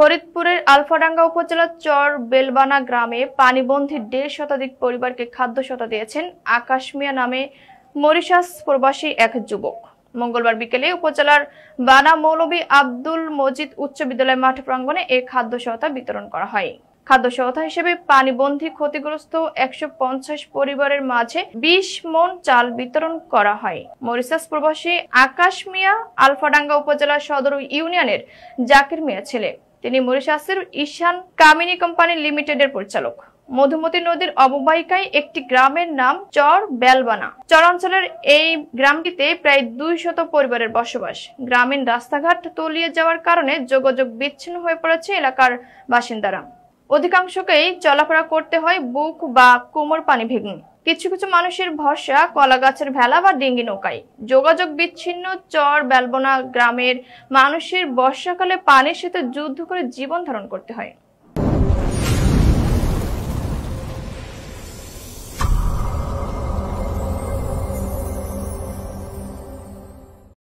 ফরিদপুরের আলফাডাঙ্গা উপজেলার চর বেলবানা গ্রামে পানিবন্দী ১৫০ শতাধিক পরিবারকে খাদ্য সহায়তা দিয়েছেন আকাশ মিয়া নামে মরিশাস প্রবাসী এক যুবক। মঙ্গলবার বিকেলে উপজেলার বানা মৌলভী আব্দুল মজিদ উচ্চ বিদ্যালয় মাঠ প্রাঙ্গণে এই খাদ্য সহায়তা বিতরণ করা হয়। খাদ্য সহায়তা হিসেবে পানিবন্দী ক্ষতিগ্রস্ত ১৫০ পরিবারের মাঝে ২০ মণ চাল বিতরণ করা হয়। মরিশাস প্রবাসী আকাশ মিয়া আলফাডাঙ্গা উপজেলা সদর ইউনিয়নের জাকির মিয়া ছেলে। তিনি মরিশাসের ঈশান কামিনী কোম্পানি লিমিটেডের পরিচালক। মধুমতি নদীর অববাহিকায় একটি গ্রামের নাম চর বেলবানা। চরাঞ্চলের এই গ্রামটিতে প্রায় ২০০ পরিবারের বসবাস। গ্রামীণ রাস্তাঘাট তলিয়ে যাওয়ার কারণে যোগাযোগ বিচ্ছিন্ন হয়ে পড়েছে এলাকার বাসিন্দারা। অধিকাংশকেই চলাফেরা করতে হয় বুক বা কোমর পানি ভেঙে। কিছু কিছু মানুষের ভরসা কলা গাছের ভেলা বা ডিঙ্গি নৌকায়। যোগাযোগ বিচ্ছিন্ন চর বেলবানা গ্রামের মানুষের বর্ষাকালে পানির সাথে যুদ্ধ করে জীবন ধারণ করতে হয়।